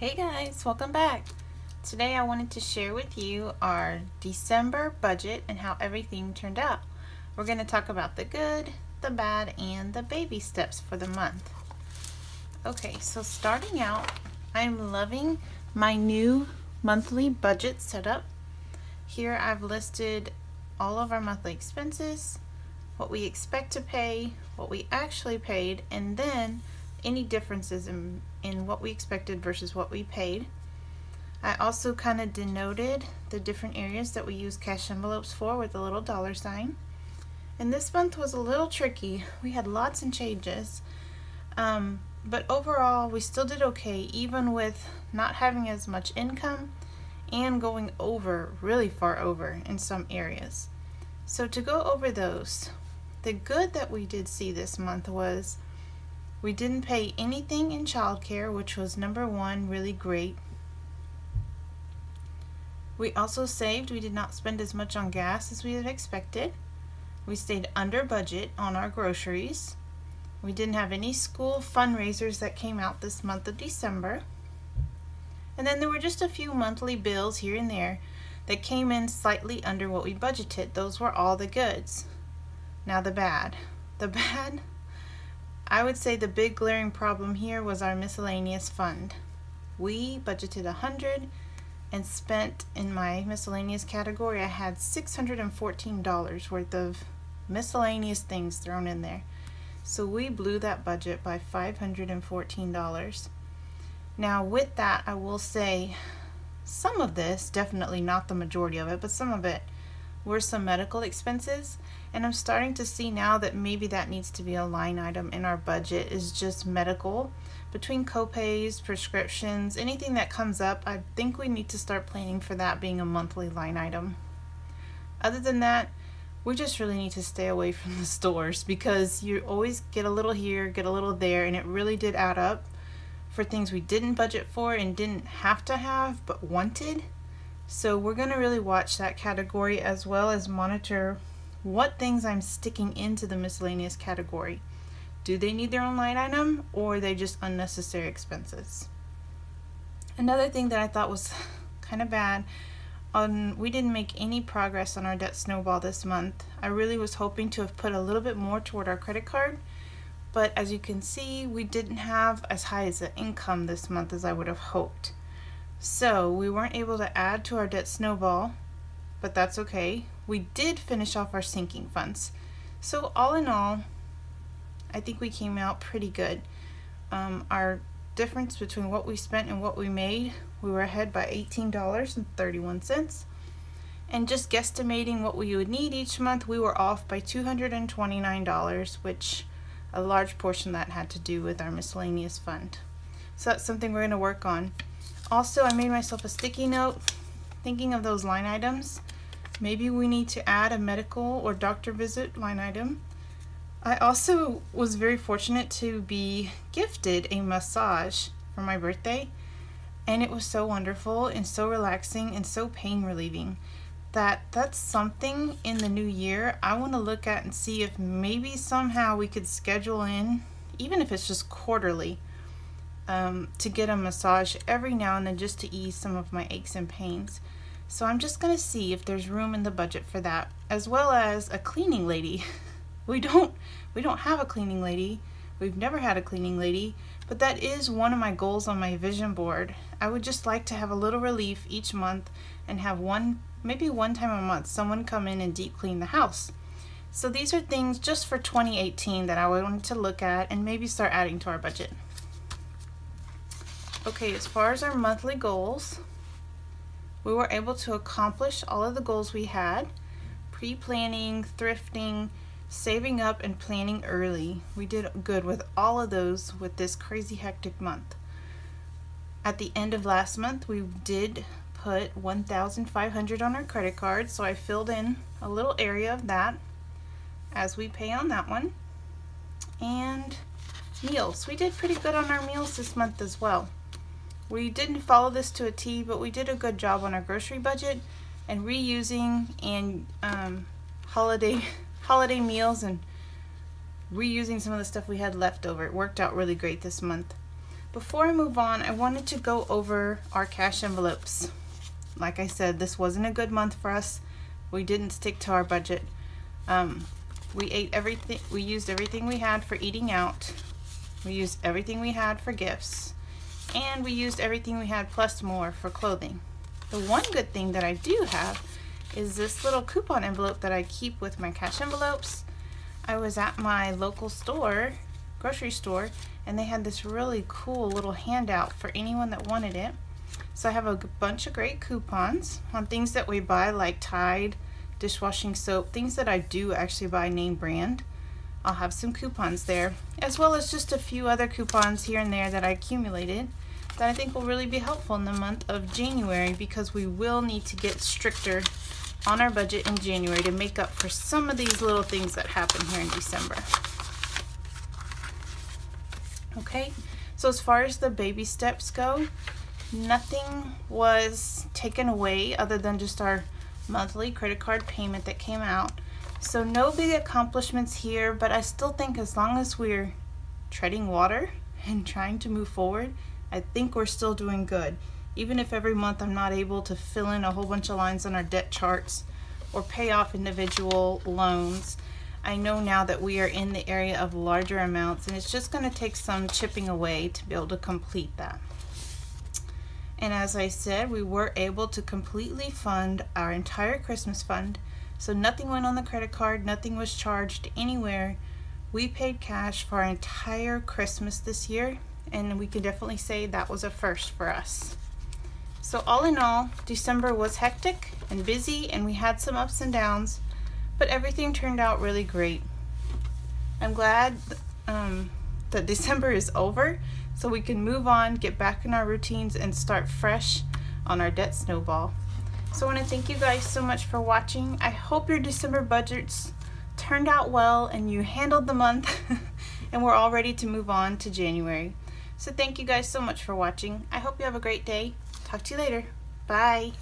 Hey guys, welcome back. Today I wanted to share with you our December budget and how everything turned out. We're going to talk about the good, the bad, and the baby steps for the month. Okay, so starting out, I'm loving my new monthly budget setup. Here I've listed all of our monthly expenses, what we expect to pay, what we actually paid, and then any differences in what we expected versus what we paid. I also kind of denoted the different areas that we use cash envelopes for with a little dollar sign. And this month was a little tricky. We had lots and changes, but overall we still did okay, even with not having as much income and going over, really far over in some areas. So to go over those, the good that we did see this month was we didn't pay anything in childcare, which was number one, really great. We also saved. We did not spend as much on gas as we had expected. We stayed under budget on our groceries. We didn't have any school fundraisers that came out this month of December. And then there were just a few monthly bills here and there that came in slightly under what we budgeted. Those were all the goods. Now the bad. The bad, I would say the big glaring problem here was our miscellaneous fund. We budgeted $100 and spent, in my miscellaneous category, I had $614 worth of miscellaneous things thrown in there. So we blew that budget by $514. Now with that, I will say some of this, definitely not the majority of it, but some of it were some medical expenses, and I'm starting to see now that maybe that needs to be a line item in our budget, is just medical. Between copays, prescriptions, anything that comes up, I think we need to start planning for that being a monthly line item. Other than that, we just really need to stay away from the stores, because you always get a little here, get a little there, and it really did add up for things we didn't budget for and didn't have to have but wanted. So we're going to really watch that category, as well as monitor what things I'm sticking into the miscellaneous category. Do they need their own line item, or are they just unnecessary expenses? Another thing that I thought was kind of bad, we didn't make any progress on our debt snowball this month. I really was hoping to have put a little bit more toward our credit card, but as you can see, we didn't have as high as an income this month as I would have hoped. So we weren't able to add to our debt snowball, but that's okay. We did finish off our sinking funds. So all in all, I think we came out pretty good. Our difference between what we spent and what we made, we were ahead by $18.31. And just guesstimating what we would need each month, we were off by $229, which a large portion of that had to do with our miscellaneous fund. So that's something we're going to work on. Also, I made myself a sticky note thinking of those line items. Maybe we need to add a medical or doctor visit line item. I also was very fortunate to be gifted a massage for my birthday, and it was so wonderful and so relaxing and so pain relieving that that's something in the new year I want to look at and see if maybe somehow we could schedule in, even if it's just quarterly, to get a massage every now and then, just to ease some of my aches and pains. So I'm just going to see if there's room in the budget for that, as well as a cleaning lady. We don't have a cleaning lady. We've never had a cleaning lady, but that is one of my goals on my vision board. I would just like to have a little relief each month and have maybe one time a month, someone come in and deep clean the house. So these are things just for 2018 that I wanted to look at and maybe start adding to our budget. Okay, as far as our monthly goals, we were able to accomplish all of the goals we had: pre-planning, thrifting, saving up, and planning early. We did good with all of those with this crazy hectic month. At the end of last month, we did put $1,500 on our credit card, so I filled in a little area of that as we pay on that one. And meals, we did pretty good on our meals this month as well. We didn't follow this to a T, but we did a good job on our grocery budget and reusing and holiday meals and reusing some of the stuff we had left over. It worked out really great this month. Before I move on, I wanted to go over our cash envelopes. Like I said, this wasn't a good month for us. We didn't stick to our budget. We ate everything. We used everything we had for eating out. We used everything we had for gifts. And we used everything we had plus more for clothing. The one good thing that I do have is this little coupon envelope that I keep with my cash envelopes. I was at my local store, grocery store, and they had this really cool little handout for anyone that wanted it. So I have a bunch of great coupons on things that we buy, like Tide, dishwashing soap, things that I do actually buy name brand. I'll have some coupons there, as well as just a few other coupons here and there that I accumulated that I think will really be helpful in the month of January, because we will need to get stricter on our budget in January to make up for some of these little things that happen here in December. Okay, so as far as the baby steps go, nothing was taken away other than just our monthly credit card payment that came out. So no big accomplishments here, but I still think as long as we're treading water and trying to move forward, I think we're still doing good. Even if every month I'm not able to fill in a whole bunch of lines on our debt charts or pay off individual loans, I know now that we are in the area of larger amounts, and it's just going to take some chipping away to be able to complete that. And as I said, we were able to completely fund our entire Christmas fund. So nothing went on the credit card, nothing was charged anywhere. We paid cash for our entire Christmas this year, and we can definitely say that was a first for us. So all in all, December was hectic and busy, and we had some ups and downs, but everything turned out really great. I'm glad that December is over, so we can move on, get back in our routines, and start fresh on our debt snowball. So I want to thank you guys so much for watching. I hope your December budgets turned out well and you handled the month and we're all ready to move on to January. So thank you guys so much for watching. I hope you have a great day. Talk to you later. Bye.